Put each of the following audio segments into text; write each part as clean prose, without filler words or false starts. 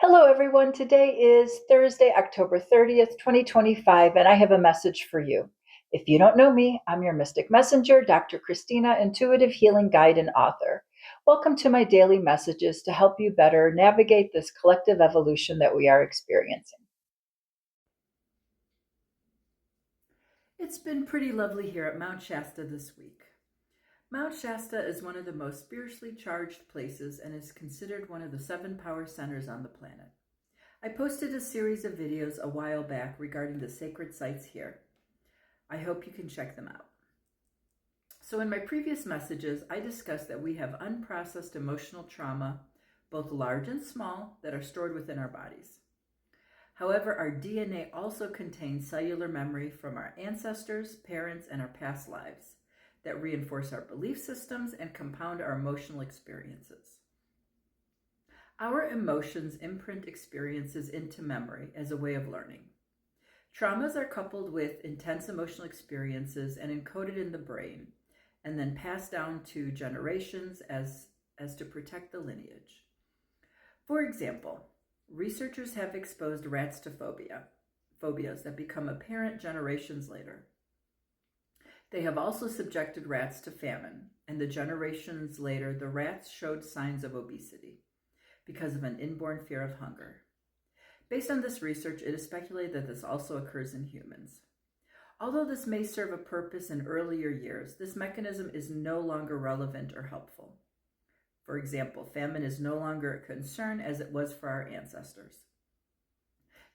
Hello, everyone. Today is Thursday, October 30th, 2025, and I have a message for you. If you don't know me, I'm your mystic messenger, Dr. Christina, intuitive healing guide and author. Welcome to my daily messages to help you better navigate this collective evolution that we are experiencing. It's been pretty lovely here at Mount Shasta this week. Mount Shasta is one of the most spiritually charged places and is considered one of the 7 power centers on the planet. I posted a series of videos a while back regarding the sacred sites here. I hope you can check them out. So in my previous messages, I discussed that we have unprocessed emotional trauma, both large and small, that are stored within our bodies. However, our DNA also contains cellular memory from our ancestors, parents, and our past lives that reinforce our belief systems and compound our emotional experiences. Our emotions imprint experiences into memory as a way of learning. Traumas are coupled with intense emotional experiences and encoded in the brain, and then passed down to generations as to protect the lineage. For example, researchers have exposed rats to phobias that become apparent generations later. They have also subjected rats to famine, and the generations later, the rats showed signs of obesity because of an inborn fear of hunger. Based on this research, it is speculated that this also occurs in humans. Although this may serve a purpose in earlier years, this mechanism is no longer relevant or helpful. For example, famine is no longer a concern as it was for our ancestors.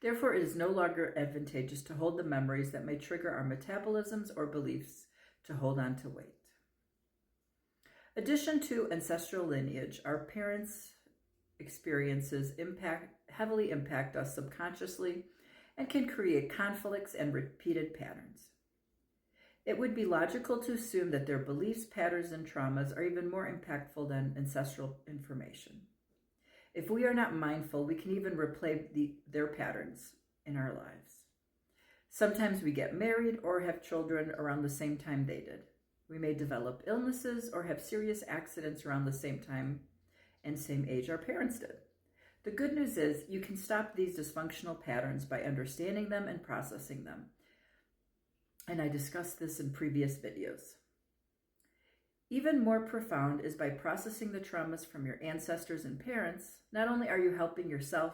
Therefore, it is no longer advantageous to hold the memories that may trigger our metabolisms or beliefs to hold on to weight. Addition to ancestral lineage, our parents' experiences heavily impact us subconsciously and can create conflicts and repeated patterns. It would be logical to assume that their beliefs, patterns, and traumas are even more impactful than ancestral information. If we are not mindful, we can even replay their patterns in our lives. Sometimes we get married or have children around the same time they did. We may develop illnesses or have serious accidents around the same time and same age our parents did. The good news is you can stop these dysfunctional patterns by understanding them and processing them. And I discussed this in previous videos. Even more profound is by processing the traumas from your ancestors and parents, not only are you helping yourself,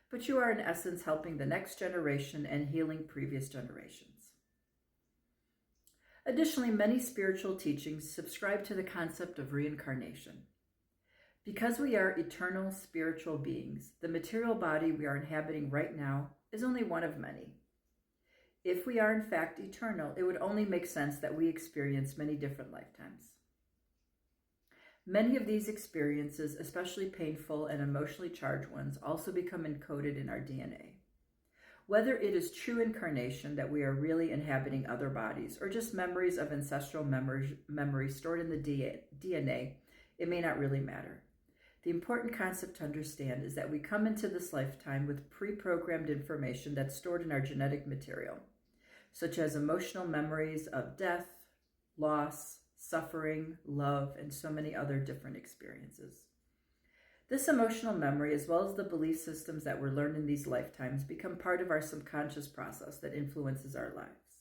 but you are in essence helping the next generation and healing previous generations. Additionally, many spiritual teachings subscribe to the concept of reincarnation. Because we are eternal spiritual beings, the material body we are inhabiting right now is only one of many. If we are in fact eternal, it would only make sense that we experience many different lifetimes. Many of these experiences, especially painful and emotionally charged ones, also become encoded in our DNA. Whether it is true incarnation that we are really inhabiting other bodies or just memories of ancestral memories stored in the DNA, it may not really matter. The important concept to understand is that we come into this lifetime with pre-programmed information that's stored in our genetic material, such as emotional memories of death, loss, suffering, love, and so many other different experiences. This emotional memory, as well as the belief systems that were learned in these lifetimes, become part of our subconscious process that influences our lives.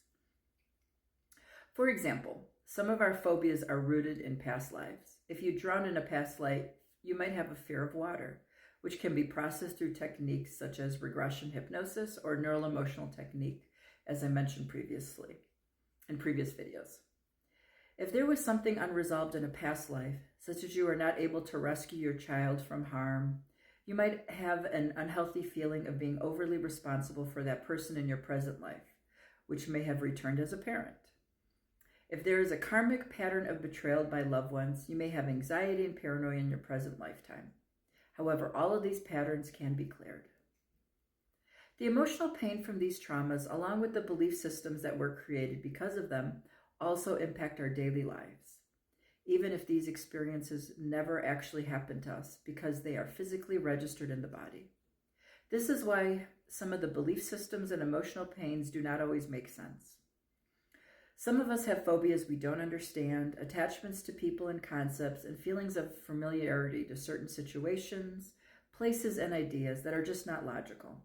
For example, some of our phobias are rooted in past lives. If you drowned in a past life, you might have a fear of water, which can be processed through techniques such as regression hypnosis or neural emotional technique, as I mentioned previously in previous videos. If there was something unresolved in a past life, such as you are not able to rescue your child from harm, you might have an unhealthy feeling of being overly responsible for that person in your present life, which may have returned as a parent. If there is a karmic pattern of betrayal by loved ones, you may have anxiety and paranoia in your present lifetime. However, all of these patterns can be cleared. The emotional pain from these traumas, along with the belief systems that were created because of them, also impact our daily lives, even if these experiences never actually happen to us because they are physically registered in the body. This is why some of the belief systems and emotional pains do not always make sense. Some of us have phobias we don't understand, attachments to people and concepts, and feelings of familiarity to certain situations, places, and ideas that are just not logical.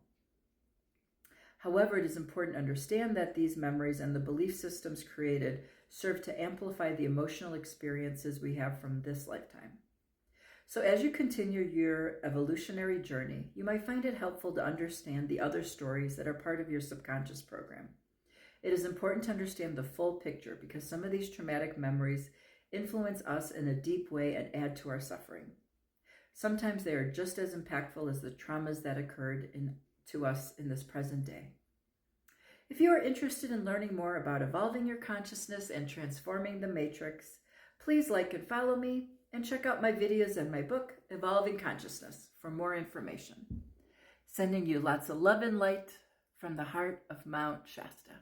However, it is important to understand that these memories and the belief systems created serve to amplify the emotional experiences we have from this lifetime. So as you continue your evolutionary journey, you might find it helpful to understand the other stories that are part of your subconscious program. It is important to understand the full picture because some of these traumatic memories influence us in a deep way and add to our suffering. Sometimes they are just as impactful as the traumas that occurred to us in this present day. If you are interested in learning more about evolving your consciousness and transforming the matrix, please like and follow me and check out my videos and my book, Evolving Consciousness, for more information. Sending you lots of love and light from the heart of Mount Shasta.